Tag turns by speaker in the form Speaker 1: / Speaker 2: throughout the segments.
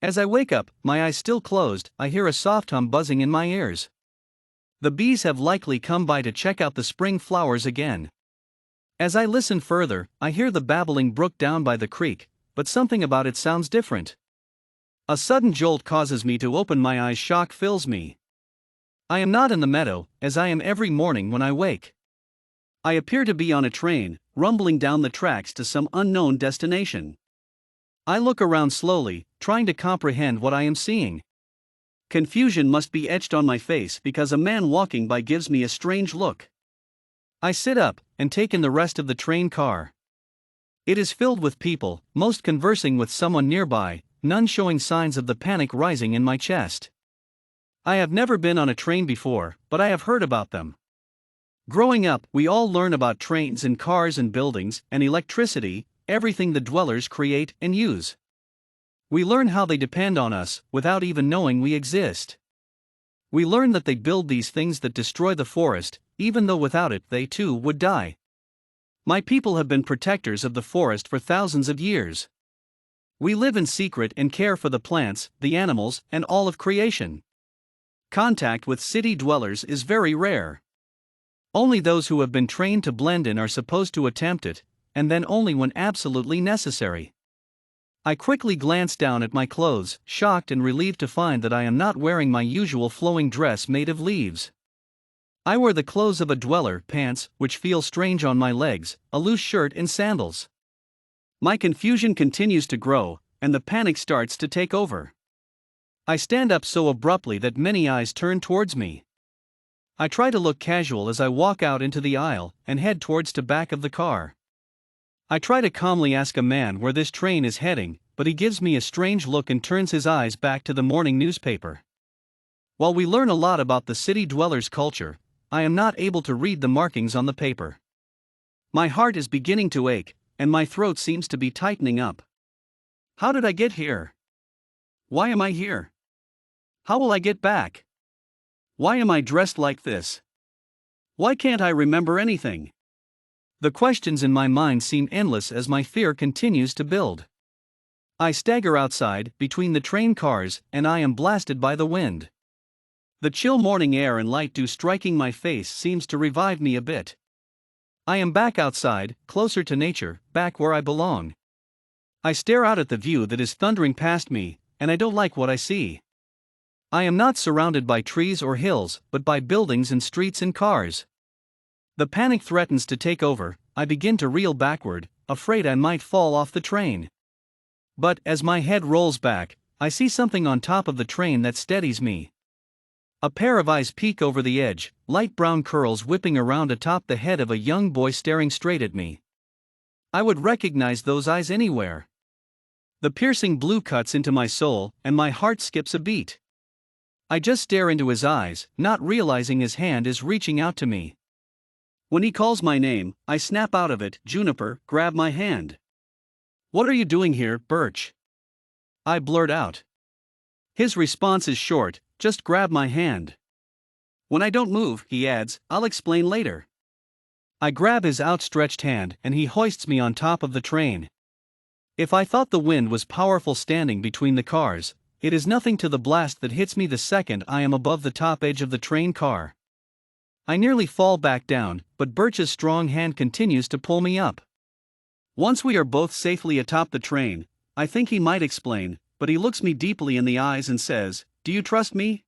Speaker 1: As I wake up, my eyes still closed, I hear a soft hum buzzing in my ears. The bees have likely come by to check out the spring flowers again. As I listen further, I hear the babbling brook down by the creek, but something about it sounds different. A sudden jolt causes me to open my eyes. Shock fills me. I am not in the meadow, as I am every morning when I wake. I appear to be on a train, rumbling down the tracks to some unknown destination. I look around slowly, trying to comprehend what I am seeing. Confusion must be etched on my face because a man walking by gives me a strange look. I sit up and take in the rest of the train car. It is filled with people, most conversing with someone nearby, none showing signs of the panic rising in my chest. I have never been on a train before, but I have heard about them. Growing up, we all learn about trains and cars and buildings and electricity, everything the dwellers create and use. We learn how they depend on us, without even knowing we exist. We learn that they build these things that destroy the forest, even though without it they too would die. My people have been protectors of the forest for thousands of years. We live in secret and care for the plants, the animals, and all of creation. Contact with city dwellers is very rare. Only those who have been trained to blend in are supposed to attempt it, and then only when absolutely necessary. I quickly glance down at my clothes, shocked and relieved to find that I am not wearing my usual flowing dress made of leaves. I wear the clothes of a dweller, pants, which feel strange on my legs, a loose shirt and sandals. My confusion continues to grow, and the panic starts to take over. I stand up so abruptly that many eyes turn towards me. I try to look casual as I walk out into the aisle and head towards the back of the car. I try to calmly ask a man where this train is heading, but he gives me a strange look and turns his eyes back to the morning newspaper. While we learn a lot about the city dwellers' culture, I am not able to read the markings on the paper. My heart is beginning to ache, and my throat seems to be tightening up. How did I get here? Why am I here? How will I get back? Why am I dressed like this? Why can't I remember anything? The questions in my mind seem endless as my fear continues to build. I stagger outside, between the train cars, and I am blasted by the wind. The chill morning air and light dew striking my face seems to revive me a bit. I am back outside, closer to nature, back where I belong. I stare out at the view that is thundering past me, and I don't like what I see. I am not surrounded by trees or hills, but by buildings and streets and cars. The panic threatens to take over. I begin to reel backward, afraid I might fall off the train. But, as my head rolls back, I see something on top of the train that steadies me. A pair of eyes peek over the edge, light brown curls whipping around atop the head of a young boy staring straight at me. I would recognize those eyes anywhere. The piercing blue cuts into my soul, and my heart skips a beat. I just stare into his eyes, not realizing his hand is reaching out to me. When he calls my name, I snap out of it. Juniper, grab my hand. What are you doing here, Birch? I blurt out. His response is short, just grab my hand. When I don't move, he adds, I'll explain later. I grab his outstretched hand and he hoists me on top of the train. If I thought the wind was powerful standing between the cars, it is nothing to the blast that hits me the second I am above the top edge of the train car. I nearly fall back down, but Birch's strong hand continues to pull me up. Once we are both safely atop the train, I think he might explain, but he looks me deeply in the eyes and says, Do you trust me?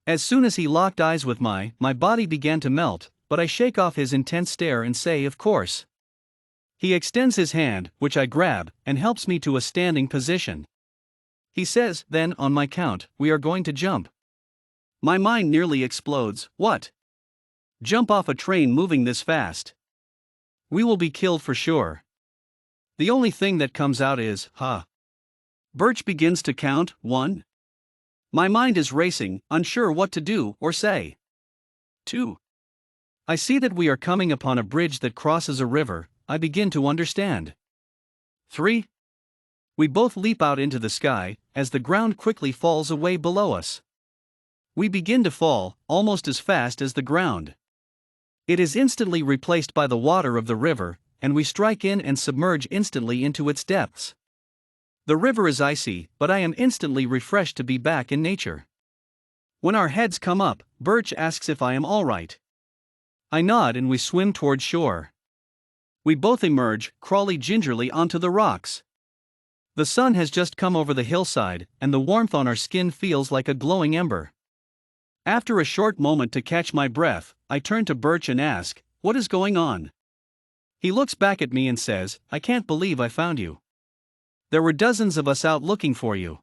Speaker 1: As soon as he locked eyes with my body began to melt, but I shake off his intense stare and say, Of course. He extends his hand, which I grab, and helps me to a standing position. He says, Then, on my count, we are going to jump. My mind nearly explodes. What? Jump off a train moving this fast? We will be killed for sure. The only thing that comes out is, ha. Birch begins to count, 1. My mind is racing, unsure what to do or say. 2. I see that we are coming upon a bridge that crosses a river. I begin to understand. 3. We both leap out into the sky, as the ground quickly falls away below us. We begin to fall, almost as fast as the ground. It is instantly replaced by the water of the river, and we strike in and submerge instantly into its depths. The river is icy, but I am instantly refreshed to be back in nature. When our heads come up, Birch asks if I am alright. I nod and we swim toward shore. We both emerge, crawling gingerly onto the rocks. The sun has just come over the hillside, and the warmth on our skin feels like a glowing ember. After a short moment to catch my breath, I turn to Birch and ask, "What is going on?" He looks back at me and says, "I can't believe I found you. There were dozens of us out looking for you.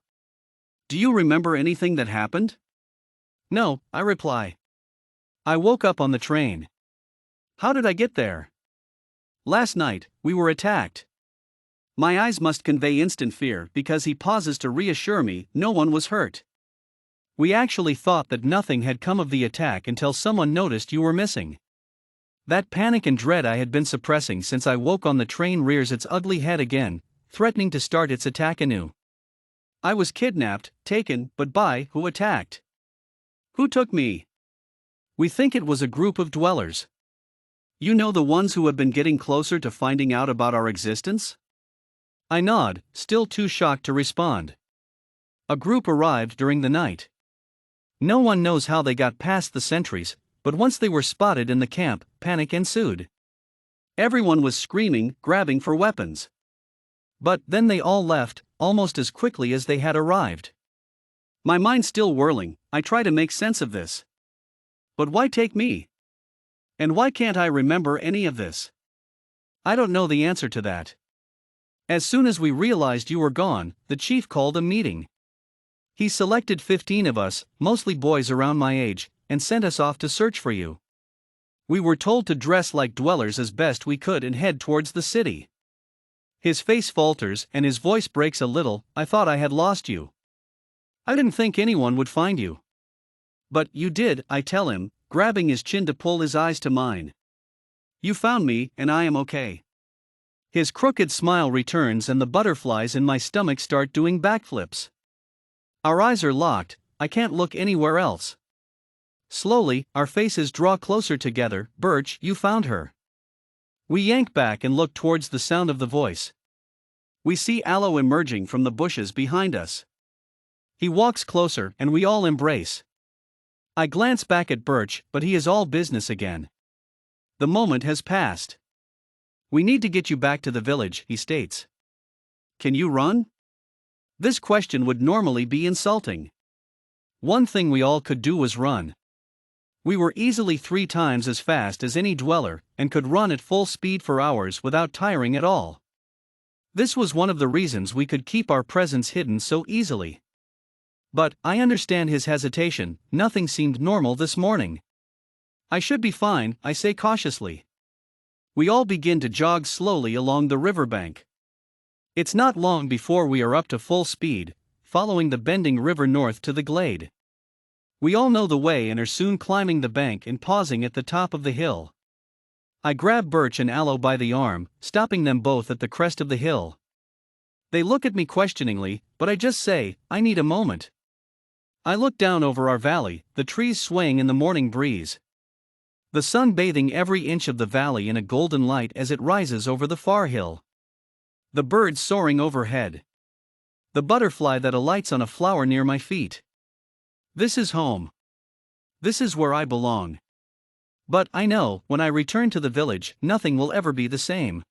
Speaker 1: Do you remember anything that happened?" "No," I reply. "I woke up on the train." "How did I get there?" "Last night, we were attacked." My eyes must convey instant fear because he pauses to reassure me no one was hurt. "We actually thought that nothing had come of the attack until someone noticed you were missing." That panic and dread I had been suppressing since I woke on the train rears its ugly head again, threatening to start its attack anew. I was kidnapped, taken, but by who attacked? Who took me? "We think it was a group of dwellers." "You know, the ones who have been getting closer to finding out about our existence?" I nod, still too shocked to respond. "A group arrived during the night. No one knows how they got past the sentries, but once they were spotted in the camp, panic ensued. Everyone was screaming, grabbing for weapons. But then they all left, almost as quickly as they had arrived." My mind still whirling, I try to make sense of this. But why take me? And why can't I remember any of this? I don't know the answer to that. As soon as we realized you were gone, the chief called a meeting. He selected 15 of us, mostly boys around my age, and sent us off to search for you. We were told to dress like dwellers as best we could and head towards the city. His face falters and his voice breaks a little. "I thought I had lost you. I didn't think anyone would find you." "But you did," I tell him, grabbing his chin to pull his eyes to mine. "You found me, and I am okay." His crooked smile returns and the butterflies in my stomach start doing backflips. Our eyes are locked, I can't look anywhere else. Slowly, our faces draw closer together. "Birch, you found her." We yank back and look towards the sound of the voice. We see Aloe emerging from the bushes behind us. He walks closer and we all embrace. I glance back at Birch, but he is all business again. The moment has passed. "We need to get you back to the village," he states. "Can you run?" This question would normally be insulting. One thing we all could do was run. We were easily 3 times as fast as any dweller, and could run at full speed for hours without tiring at all. This was one of the reasons we could keep our presence hidden so easily. But I understand his hesitation. Nothing seemed normal this morning. "I should be fine," I say cautiously. We all begin to jog slowly along the riverbank. It's not long before we are up to full speed, following the bending river north to the glade. We all know the way and are soon climbing the bank and pausing at the top of the hill. I grab Birch and Aloe by the arm, stopping them both at the crest of the hill. They look at me questioningly, but I just say, "I need a moment." I look down over our valley, the trees swaying in the morning breeze. The sun bathing every inch of the valley in a golden light as it rises over the far hill. The birds soaring overhead. The butterfly that alights on a flower near my feet. This is home. This is where I belong. But I know, when I return to the village, nothing will ever be the same.